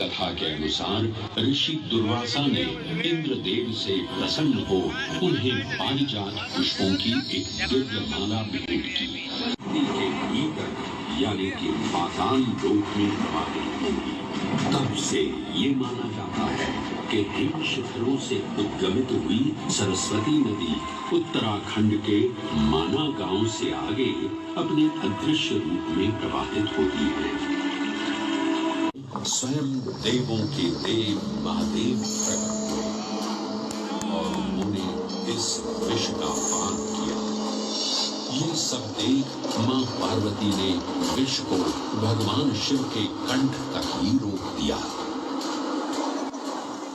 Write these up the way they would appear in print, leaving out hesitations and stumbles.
कथा के अनुसार ऋषि दुर्वासा ने इंद्रदेव से प्रसन्न हो उन्हें पारिजात पुष्पों की एक दिव्य माला भेंट की। के भीतर यानी कि पाताल लोक में प्रवाहित होगी। तब से ये माना जाता है कि हिम शिखरों से उद्गमित हुई सरस्वती नदी उत्तराखंड के माना गांव से आगे अपने अदृश्य रूप में प्रवाहित होती है। स्वयं देवों के देव महादेव प्रकट हुए और उन्होंने इस विष का पान किया। ये सब देख मां पार्वती ने विष को भगवान शिव के कंठ तक ही रोक दिया।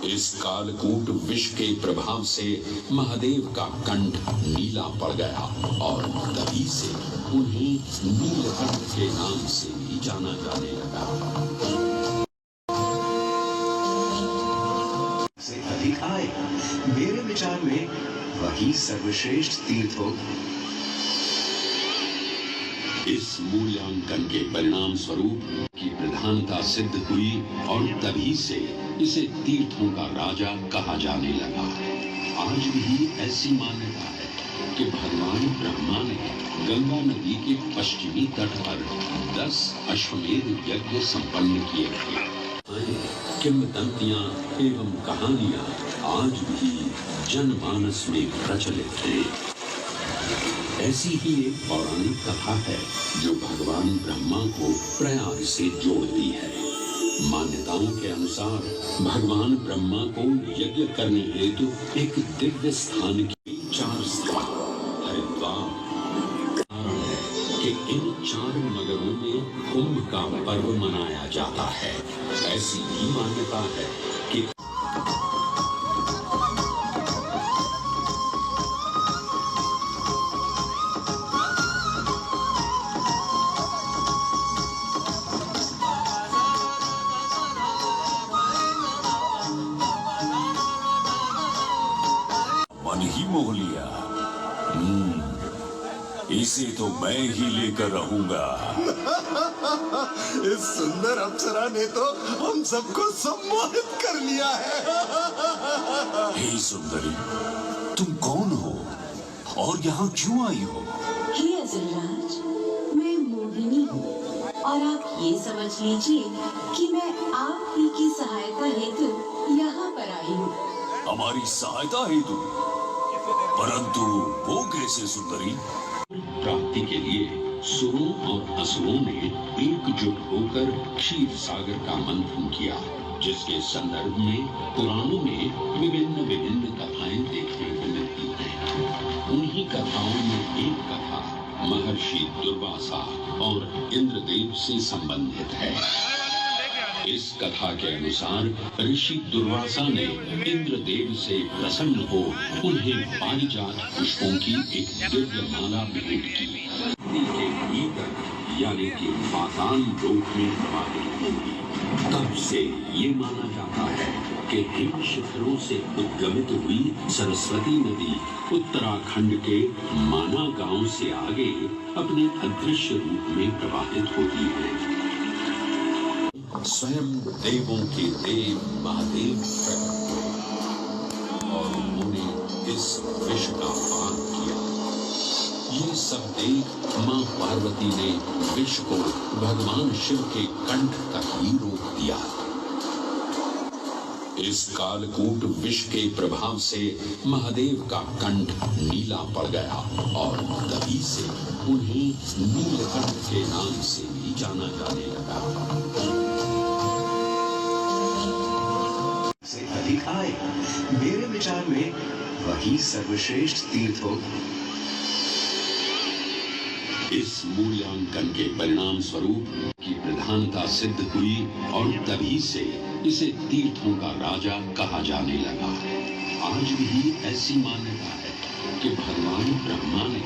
इस कालकूट विष के प्रभाव से महादेव का कंठ नीला पड़ गया और तभी से उन्हें नीलकंठ के नाम से भी जाना जाने लगा। से अधिक आए, मेरे विचार में वही सर्वश्रेष्ठ तीर्थ हो। इस मूल्यांकन के परिणाम स्वरूप की प्रधानता सिद्ध हुई और तभी से इसे तीर्थों का राजा कहा जाने लगा। आज भी ऐसी मान्यता है कि भगवान ब्रह्मा ने गंगा नदी के पश्चिमी तट पर 10 अश्वमेध यज्ञ संपन्न किए थे। किंवदंतियां एवं कहानियां आज भी जनमानस में प्रचलित हैं। ऐसी ही एक पौराणिक कथा है जो भगवान ब्रह्मा को प्रयाग से जोड़ती है। मान्यताओं के अनुसार भगवान ब्रह्मा को यज्ञ करने हेतु एक दिव्य स्थान की 4 स्थान हरिद्वार कारण है कि इन 4 नगरों में कुंभ का पर्व मनाया जाता है। ऐसी भी मान्यता है कि ही मोह लिया। इसे तो मैं ही लेकर रहूंगा। इस सुंदर अप्सरा ने तो हम सबको सम्मोहित कर लिया है। हे सुंदरी, तुम कौन हो और यहाँ क्यों आई हो? हे असुरराज, मैं मोहिनी हूँ और आप ये समझ लीजिए कि मैं आप ही की सहायता हेतु यहाँ पर आई हूँ। हमारी सहायता हेतु? परंतु वो कैसे सुंदरी? प्राप्ति के लिए सुरों और असुरों ने एकजुट होकर क्षीर सागर का मंथन किया, जिसके संदर्भ में पुराणों में विभिन्न कथाएं देखने को मिलती हैं। उन्हीं कथाओं में एक कथा महर्षि दुर्वासा और इंद्रदेव से संबंधित है। इस कथा के अनुसार ऋषि दुर्वासा ने इंद्रदेव से प्रसन्न हो उन्हें पारिजात पुष्पों की एक दिव्य माला भेंट की। के भीतर यानी कि पाताल लोक में प्रवाहित होगी। तब से ये माना जाता है कि हिम शिखरों से उद्गमित हुई सरस्वती नदी उत्तराखंड के माना गांव से आगे अपने अदृश्य रूप में प्रवाहित होती है। स्वयं देवों के देव महादेव प्रकट हुए और उन्होंने इस विष का पान किया। ये सब देख मां पार्वती ने विष को भगवान शिव के कंठ तक ही रोक दिया। इस कालकूट विष के प्रभाव से महादेव का कंठ नीला पड़ गया और तभी से उन्हें नीलकंठ के नाम से भी जाना जाने लगा। से अधिक आए, मेरे विचार में वही सर्वश्रेष्ठ तीर्थ हो। इस मूल्यांकन के परिणाम स्वरूप की प्रधानता सिद्ध हुई और तभी से इसे तीर्थों का राजा कहा जाने लगा। आज भी ऐसी मान्यता है कि भगवान ब्रह्मा ने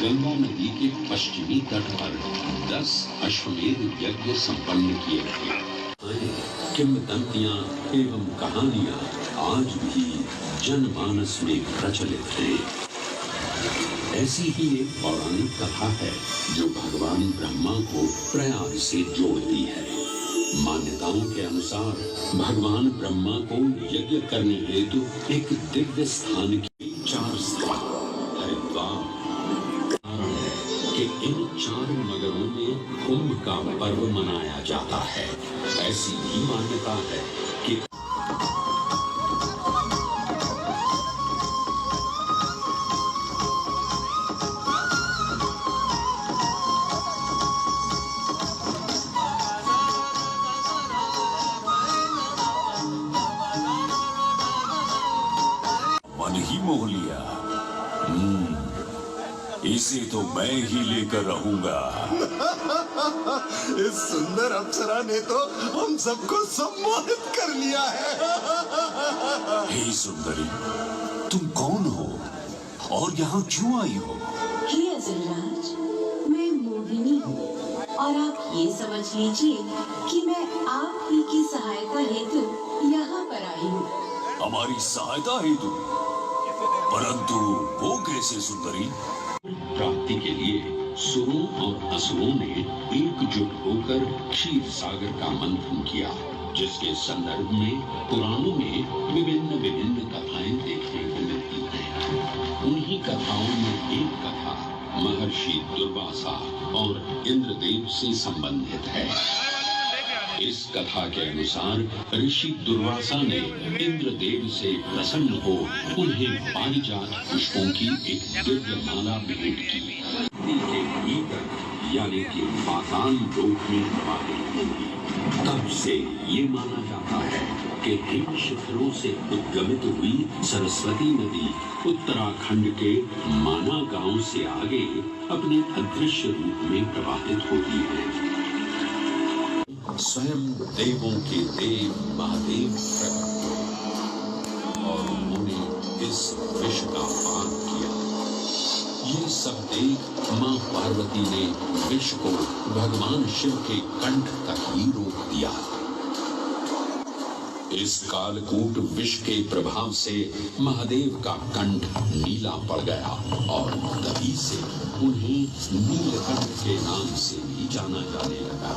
गंगा नदी के पश्चिमी तट पर 10 अश्वमेध यज्ञ संपन्न किए थे। किंवदंतियां एवं कहानियां आज भी जनमानस में प्रचलित हैं। ऐसी ही एक पौराणिक कथा है जो भगवान ब्रह्मा को प्रयाग से जोड़ती है। मान्यताओं के अनुसार भगवान ब्रह्मा को यज्ञ करने हेतु एक दिव्य स्थान की 4 स्थान हरिद्वार कारण है कि इन 4 नगरों में कुंभ का पर्व मनाया जाता है। ऐसी भी मान्यता है कि मन ही मोह लिया। इसे तो मैं ही लेकर रहूंगा। इस सुंदर अप्सरा ने तो हम सबको सम्मोहित कर लिया है। हे सुंदरी, तुम कौन हो और यहाँ क्यों आई हो? हे अजरराज, मैं मोहिनी हूँ और आप ये समझ लीजिए कि मैं आप ही की सहायता हेतु यहाँ पर आई हूँ। हमारी सहायता हेतु? परंतु वो कैसे सुंदरी? प्राप्ति के लिए सुरों और असुरों ने एकजुट होकर क्षीर सागर का मंथन किया, जिसके संदर्भ में पुराणों में विभिन्न कथाएं देखने को मिलती हैं। उन्हीं कथाओं में एक कथा महर्षि दुर्वासा और इंद्रदेव से संबंधित है। इस कथा के अनुसार ऋषि दुर्वासा ने इंद्रदेव से प्रसन्न हो उन्हें पारिजात पुष्पों की एक दिव्य माला भेंट की। धरती के भीतर यानी कि पाताल लोक में प्रवाहित होगी। तब से ये माना जाता है कि हिम शिखरों से उद्गमित हुई सरस्वती नदी उत्तराखंड के माना गांव से आगे अपने अदृश्य रूप में प्रवाहित होती है। स्वयं देवों के देव महादेव प्रकट हुए और उन्होंने इस विष का पान किया। ये सब देख मां पार्वती ने विष को भगवान शिव के कंठ तक ही रोक दिया। इस कालकूट विष के प्रभाव से महादेव का कंठ नीला पड़ गया और तभी से उन्हें नीलकंठ के नाम से भी जाना जाने लगा।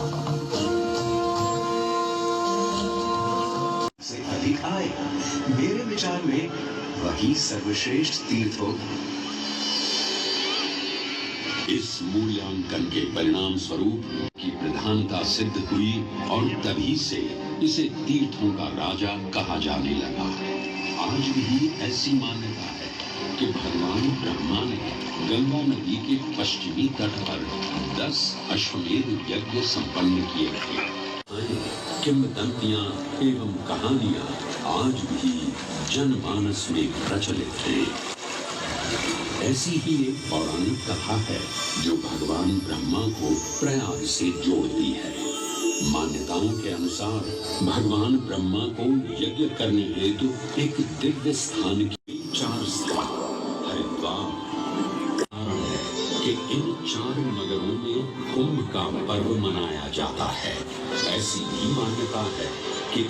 से अधिक आय मेरे विचार में वही सर्वश्रेष्ठ तीर्थ हो। इस मूल्यांकन के परिणाम स्वरूप की प्रधानता सिद्ध हुई और तभी से इसे तीर्थों का राजा कहा जाने लगा। आज भी ऐसी मान्यता है कि भगवान ब्रह्मा ने गंगा नदी के पश्चिमी तट पर 10 अश्वमेध यज्ञ संपन्न किए थे। किंवदंतियां एवं कहानियां आज भी जनमानस में प्रचलित हैं। ऐसी ही एक पौराणिक कथा है जो भगवान ब्रह्मा को प्रयाग से जोड़ती है। मान्यताओं के अनुसार भगवान ब्रह्मा को यज्ञ करने हेतु एक दिव्य स्थान की 4 स्थान हरिद्वार कारण है कि इन 4 नगरों में कुंभ का पर्व मनाया जाता है। ऐसी भी मान्यता है कि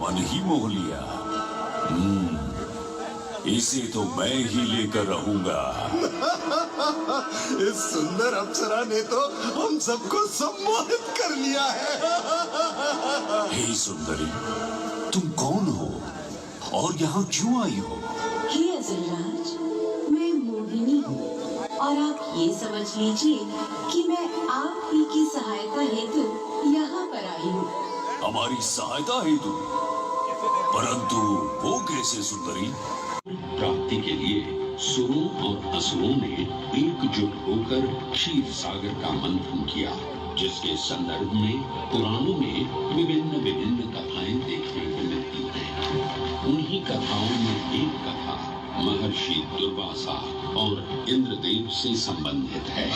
मन ही मोह लिया। इसे तो मैं ही लेकर रहूंगा। इस सुंदर अप्सरा ने तो हम सबको सम्मोहित कर लिया है। हे सुंदरी, तुम कौन हो और यहाँ क्यों आई हो? हे अजरराज, मैं मोहिनी हूँ और आप ये समझ लीजिए कि मैं आप ही की सहायता हेतु यहाँ पर आई हूँ। हमारी सहायता हेतु? परंतु वो कैसे सुंदरी? प्राप्ति के लिए सुरों और असुरों ने एकजुट होकर क्षीर सागर का मंथन किया, जिसके संदर्भ में पुराणों में विभिन्न कथाएं देखने को मिलती हैं। उन्हीं कथाओं में एक कथा महर्षि दुर्वासा और इंद्रदेव से संबंधित है।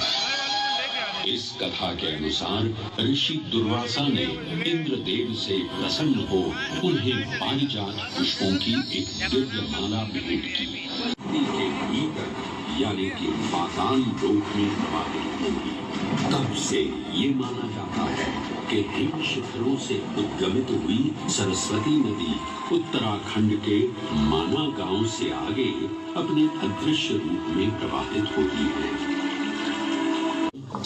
इस कथा के अनुसार ऋषि दुर्वासा ने इंद्रदेव से प्रसन्न हो उन्हें पारिजात पुष्पों की एक दिव्य माला भेंट की। धरती के भीतर यानी कि पाताल लोक में प्रवाहित होगी। तब से ये माना जाता है कि हिम शिखरों से उद्गमित हुई सरस्वती नदी उत्तराखंड के माना गांव से आगे अपने अदृश्य रूप में प्रवाहित होती है।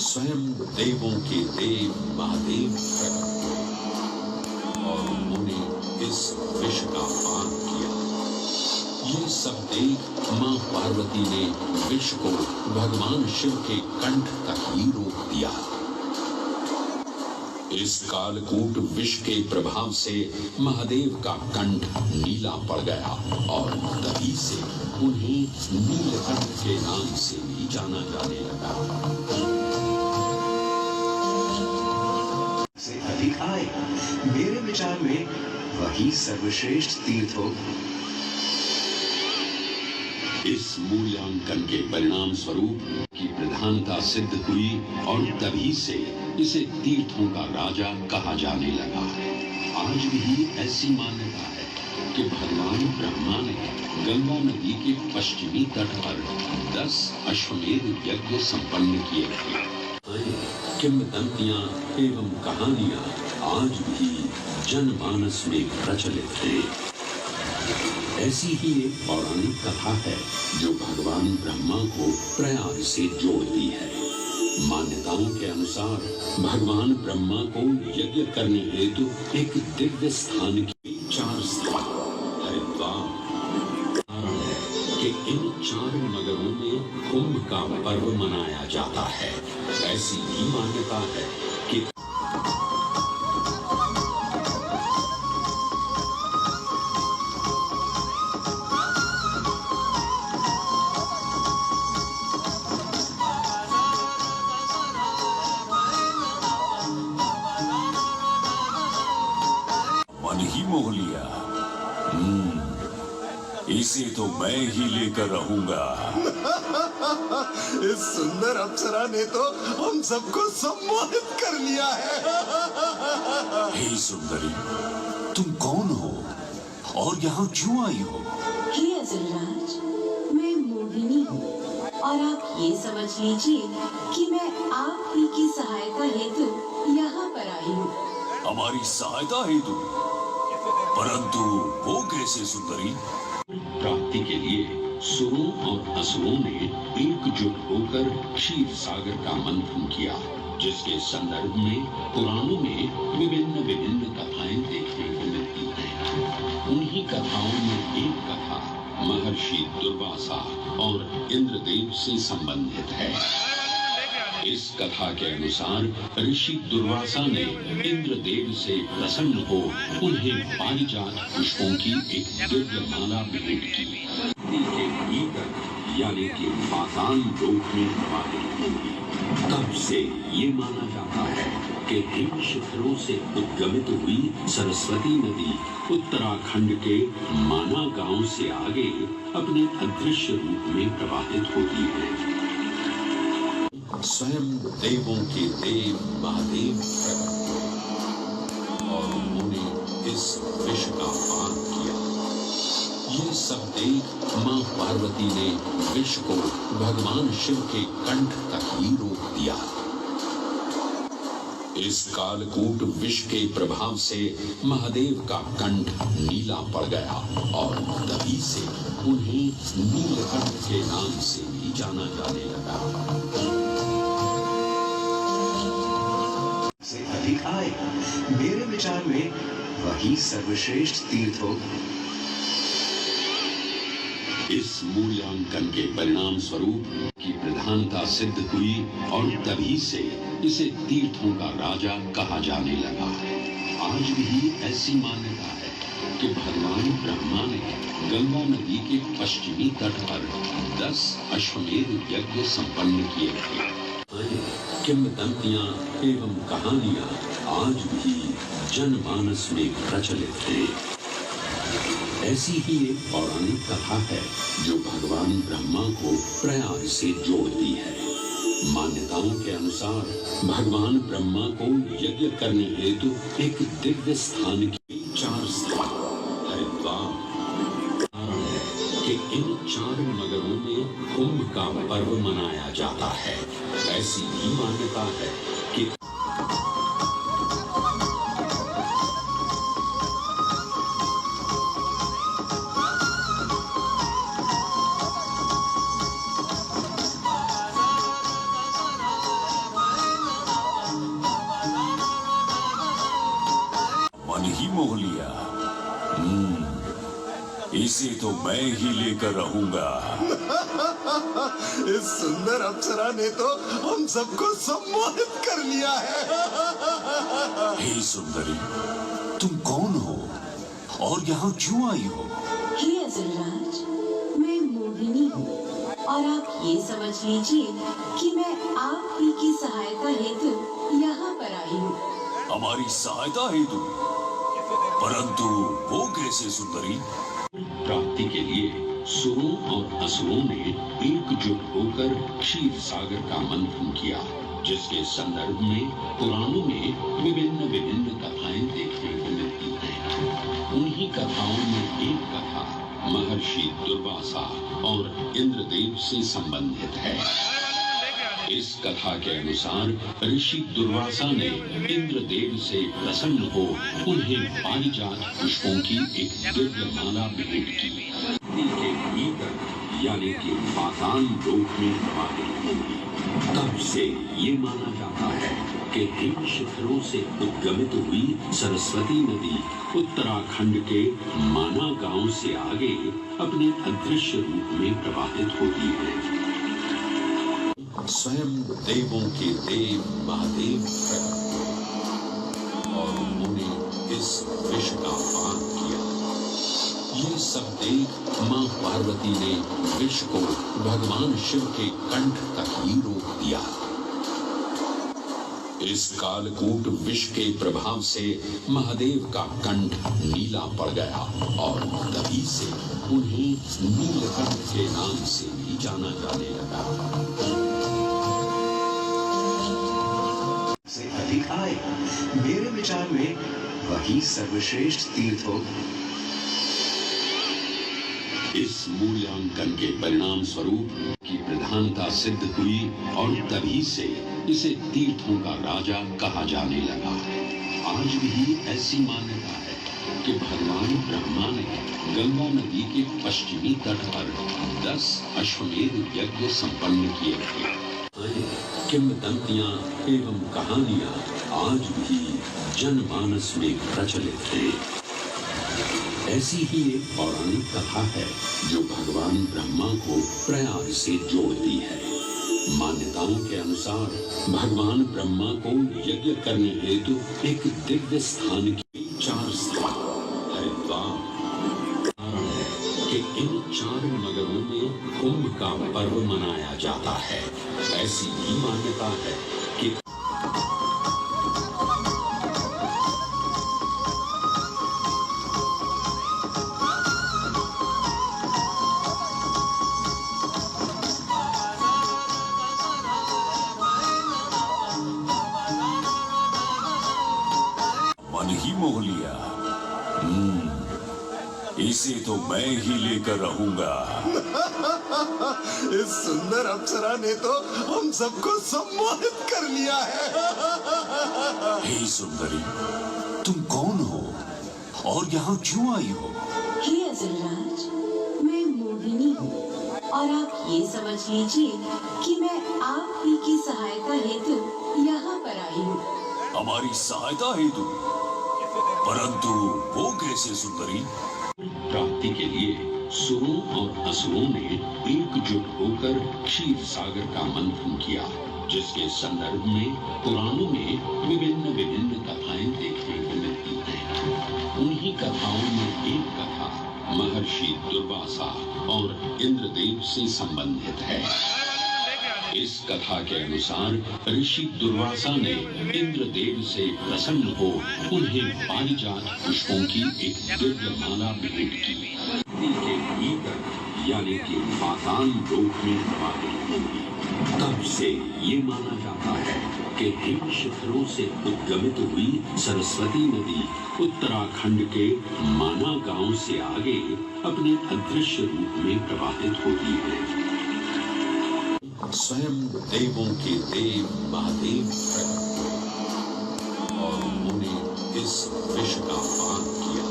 स्वयं देवों के देव महादेव प्रकट हुए और उन्होंने इस विष का पान किया। ये सब देख मां पार्वती ने विष को भगवान शिव के कंठ तक ही रोक दिया। इस कालकूट विष के प्रभाव से महादेव का कंठ नीला पड़ गया और तभी से उन्हें नीलकंठ के नाम से भी जाना जाने लगा। से अधिक आय मेरे विचार में वही सर्वश्रेष्ठ तीर्थ हो। इस मूल्यांकन के परिणाम स्वरूप की प्रधानता सिद्ध हुई और तभी से इसे तीर्थों का राजा कहा जाने लगा। आज भी ऐसी मान्यता है कि भगवान ब्रह्मा ने गंगा नदी के पश्चिमी तट पर 10 अश्वमेध यज्ञ संपन्न किए थे। किंवदंतियां एवं कहानियां आज भी जनमानस में प्रचलित हैं। ऐसी ही एक पौराणिक कथा है जो भगवान ब्रह्मा को प्रयाग से जोड़ती है। मान्यताओं के अनुसार भगवान ब्रह्मा को यज्ञ करने हेतु एक दिव्य स्थान की 4 स्थान हरिद्वार कारण है कि इन 4 नगरों में कुंभ का पर्व मनाया जाता है। ऐसी ही मान्यता है कि मन ही मोह लिया। इसे तो मैं ही लेकर रहूंगा। इस सुंदर अप्सरा ने तो हम सबको सम्मोहित कर लिया है। हे सुंदरी, तुम कौन हो और यहाँ क्यों आई हो? हे असुरराज, मैं मोहिनी हूँ और आप ये समझ लीजिए कि मैं आप ही की सहायता हेतु यहाँ पर आई हूँ। हमारी सहायता हेतु? परंतु वो कैसे सुंदरी? प्राप्ति के लिए सुरों और असुरों ने एकजुट होकर क्षीर सागर का मंथन किया, जिसके संदर्भ में पुराणों में विभिन्न कथाएं देखने को मिलती हैं। उन्हीं कथाओं में एक कथा महर्षि दुर्वासा और इंद्रदेव से संबंधित है। इस कथा के अनुसार ऋषि दुर्वासा ने इंद्रदेव से प्रसन्न हो उन्हें पारिजात पुष्पों की एक दिव्य माला भेंट की। नदी के भीतर यानी कि पाताल लोक में प्रवाहित होगी। तब से ये माना जाता है कि हिम शिखरों से उद्गमित हुई सरस्वती नदी उत्तराखंड के माना गांव से आगे अपने अदृश्य रूप में प्रवाहित होती है। स्वयं देवों के देव महादेव प्रकट हुए और उन्होंने इस विष का पान किया। ये सब देख मां पार्वती ने विष को भगवान शिव के कंठ तक ही रोक दिया। इस कालकूट विष के प्रभाव से महादेव का कंठ नीला पड़ गया और तभी से उन्हें नीलकंठ के नाम से भी जाना जाने लगा। से अधिक आय मेरे विचार में वही सर्वश्रेष्ठ तीर्थ हो। इस मूल्यांकन के परिणाम स्वरूप की प्रधानता सिद्ध हुई और तभी से इसे तीर्थों का राजा कहा जाने लगा। आज भी ऐसी मान्यता है कि भगवान ब्रह्मा ने गंगा नदी के पश्चिमी तट पर 10 अश्वमेध यज्ञ संपन्न किए थे। किंवदंतियां एवं कहानियां आज भी जनमानस में प्रचलित हैं। ऐसी ही एक पौराणिक कथा है जो भगवान ब्रह्मा को प्रयाग से जोड़ती है। मान्यताओं के अनुसार भगवान ब्रह्मा को यज्ञ करने हेतु एक दिव्य स्थान की 4 स्थान हरिद्वार कारण है कि कि इन 4 नगरों में कुंभ का पर्व मनाया जाता है। ऐसी भी मान्यता है कि मन ही मोह लिया। इसे तो मैं ही लेकर रहूंगा। इस सुंदर अप्सरा ने तो हम सबको सम्मोहित कर लिया है। हे सुंदरी, तुम कौन हो और यहाँ क्यों आई हो? हे असुरराज, मैं मोहिनी हूँ और आप ये समझ लीजिए कि मैं आप ही की सहायता हेतु यहाँ पर आई हूँ। हमारी सहायता हेतु? परंतु वो कैसे सुंदरी? प्राप्ति के लिए सुरों और असुरों ने एकजुट होकर क्षीर सागर का मंथन किया, जिसके संदर्भ में पुराणों में विभिन्न कथाएं देखने को मिलती हैं। उन्हीं कथाओं में एक कथा महर्षि दुर्वासा और इंद्रदेव से संबंधित है। इस कथा के अनुसार ऋषि दुर्वासा ने इंद्रदेव से प्रसन्न हो उन्हें पारिजात पुष्पों की एक दिव्य माला भेंट की। धरती के भीतर यानी कि पाताल लोक में प्रवाहित होंगी। तब से ये माना जाता है कि हिम शिखरों से उद्गमित हुई सरस्वती नदी उत्तराखंड के माना गांव से आगे अपने अदृश्य रूप में प्रवाहित होती है। स्वयं देवों के देव महादेव प्रकट हुए और उन्होंने इस विष का पान किया। ये सब देख मां पार्वती ने विष को भगवान शिव के कंठ तक ही रोक दिया। इस कालकूट विष के प्रभाव से महादेव का कंठ नीला पड़ गया और तभी से उन्हें नीलकंठ के नाम से भी जाना जाने लगा। से अधिक आय मेरे विचार में वही सर्वश्रेष्ठ तीर्थ हो। इस मूल्यांकन के परिणाम स्वरूप की प्रधानता सिद्ध हुई और तभी से इसे तीर्थों का राजा कहा जाने लगा। आज भी ऐसी मान्यता है कि भगवान ब्रह्मा ने गंगा नदी के पश्चिमी तट पर 10 अश्वमेध यज्ञ संपन्न किए थे। किंवदंतियां एवं कहानियां आज भी जनमानस में प्रचलित हैं। ऐसी ही एक पौराणिक कथा है जो भगवान ब्रह्मा को प्रयाग से जोड़ती है। मान्यताओं के अनुसार भगवान ब्रह्मा को यज्ञ करने हेतु एक दिव्य स्थान की 4 स्थान हरिद्वार कारण है कि इन 4 नगरों में कुंभ का पर्व मनाया जाता है। ऐसी भी मान्यता है कि मन ही मोह लिया। इसे तो मैं ही लेकर रहूंगा। इस सुंदर अप्सरा ने तो हम सबको सम्मोहित कर लिया है। हे सुंदरी, तुम कौन हो और यहाँ क्यों आई हो? हे असुरराज, मैं मोहिनी हूँ और आप ये समझ लीजिए कि मैं आप ही की सहायता हेतु यहाँ पर आई हूँ। हमारी सहायता हेतु? परंतु वो कैसे सुंदरी? प्राप्ति के लिए सुरों और असुरों ने एकजुट होकर क्षीर सागर का मंथन किया, जिसके संदर्भ में पुराणों में विभिन्न कथाएं देखने को मिलती हैं। उन्हीं कथाओं में एक कथा महर्षि दुर्वासा और इंद्रदेव से संबंधित है। इस कथा के अनुसार ऋषि दुर्वासा ने इंद्रदेव से प्रसन्न हो उन्हें पारिजात पुष्पों की एक दिव्य माला भेंट की। धरती के भीतर यानी कि पाताल लोक में प्रवाहित होंगी। तब से ये माना जाता है कि हिम शिखरों से उद्गमित हुई सरस्वती नदी उत्तराखंड के माना गांव से आगे अपने अदृश्य रूप में प्रवाहित होती है। स्वयं देवों के देव महादेव प्रकट हुए और उन्होंने इस विष का पान किया।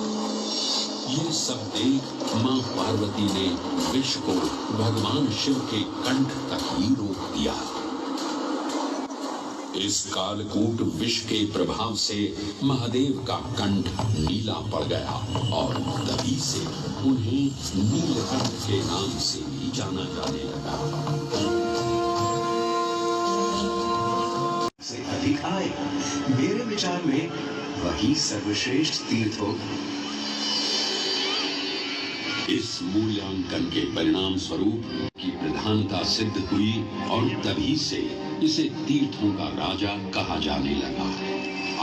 ये सब देख मां पार्वती ने विष को भगवान शिव के कंठ तक ही रोक दिया। इस कालकूट विष के प्रभाव से महादेव का कंठ नीला पड़ गया और तभी से उन्हें नीलकंठ के नाम से भी जाना जाने लगा। से अधिक आय मेरे विचार में वही सर्वश्रेष्ठ तीर्थ हो। इस मूल्यांकन के परिणाम स्वरूप की प्रधानता सिद्ध हुई और तभी से इसे तीर्थों का राजा कहा जाने लगा।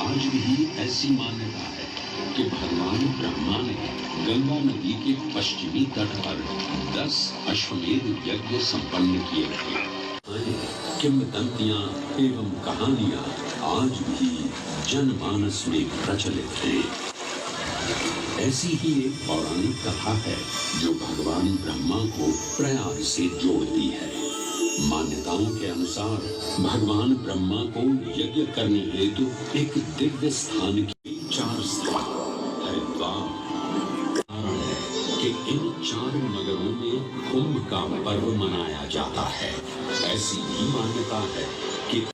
आज भी ऐसी मान्यता है कि भगवान ब्रह्मा ने गंगा नदी के पश्चिमी तट पर 10 अश्वमेध यज्ञ संपन्न किए थे। किंवदंतियां एवं कहानियां आज भी जनमानस में प्रचलित हैं। ऐसी ही एक पौराणिक कथा है जो भगवान ब्रह्मा को प्रयाग से जोड़ती है। मान्यताओं के अनुसार भगवान ब्रह्मा को यज्ञ करने हेतु एक दिव्य स्थान की 4 स्थान हरिद्वार कारण है कि इन 4 नगरों में कुंभ का पर्व मनाया जाता है। ऐसी ही मान्यता है कि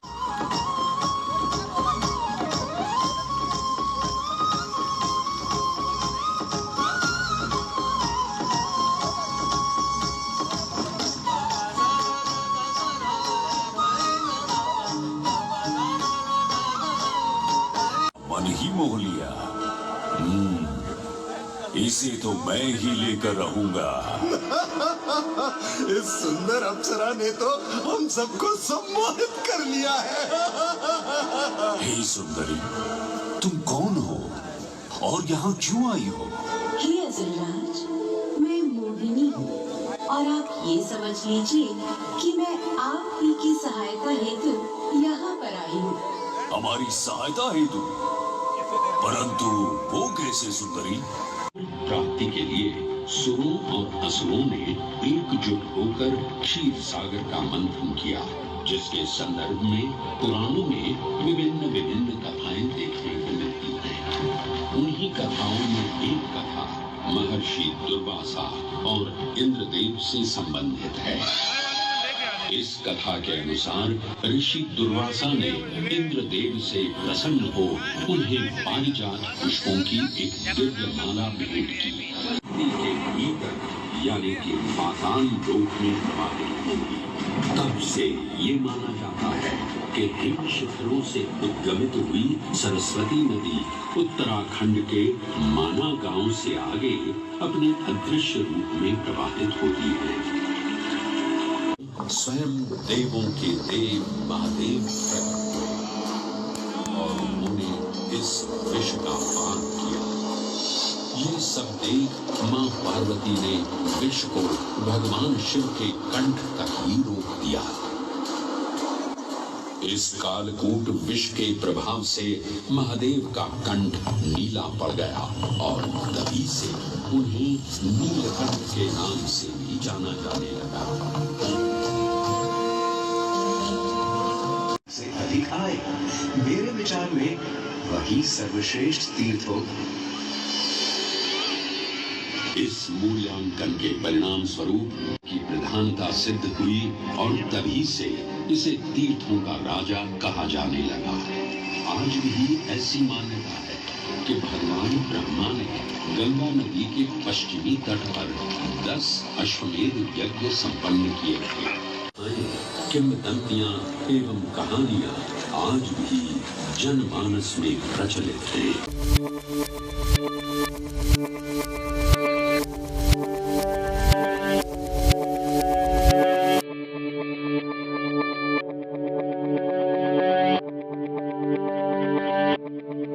मन ही मोह लिया। इसे तो मैं ही लेकर रहूंगा। इस सुंदर अप्सरा ने तो हम सबको सम्मोहित कर लिया है। हे सुंदरी, तुम कौन हो और यहाँ क्यों आई हो? हे असुरराज, मैं मोहिनी हूँ और आप ये समझ लीजिए कि मैं आप ही की सहायता हेतु यहाँ पर आई हूँ। हमारी सहायता हेतु? परंतु वो कैसे सुंदरी? प्राप्ति के लिए सुरों और असुरों ने एकजुट होकर क्षीर सागर का मंथन किया, जिसके संदर्भ में पुराणों में विभिन्न कथाएं देखने को मिलती हैं। उन्हीं कथाओं में एक कथा महर्षि दुर्वासा और इंद्रदेव से संबंधित है। इस कथा के अनुसार ऋषि दुर्वासा ने इंद्रदेव से प्रसन्न हो उन्हें पारिजात पुष्पों की एक दिव्य माला भेंट की। धरती के भीतर यानी कि पाताल लोक में प्रवाहित होगी। तब से ये माना जाता है कि हिम शिखरों से उद्गमित हुई सरस्वती नदी उत्तराखंड के माना गांव से आगे अपने अदृश्य रूप में प्रवाहित होती है। स्वयं देवों के देव महादेव प्रकट हुए और उन्होंने इस विष का पान किया। ये सब देख मां पार्वती ने विष को भगवान शिव के कंठ तक ही रोक दिया। इस कालकूट विष के प्रभाव से महादेव का कंठ नीला पड़ गया और तभी से उन्हें नीलकंठ के नाम से भी जाना जाने लगा। से अधिक आय मेरे विचार में वही सर्वश्रेष्ठ तीर्थ हो। इस मूल्यांकन के परिणाम स्वरूप की प्रधानता सिद्ध हुई और तभी से इसे तीर्थों का राजा कहा जाने लगा। आज भी ऐसी मान्यता है कि भगवान ब्रह्मा ने गंगा नदी के पश्चिमी तट पर 10 अश्वमेध यज्ञ संपन्न किए थे। किंवदंतियां एवं कहानियां आज भी जनमानस में प्रचलित हैं।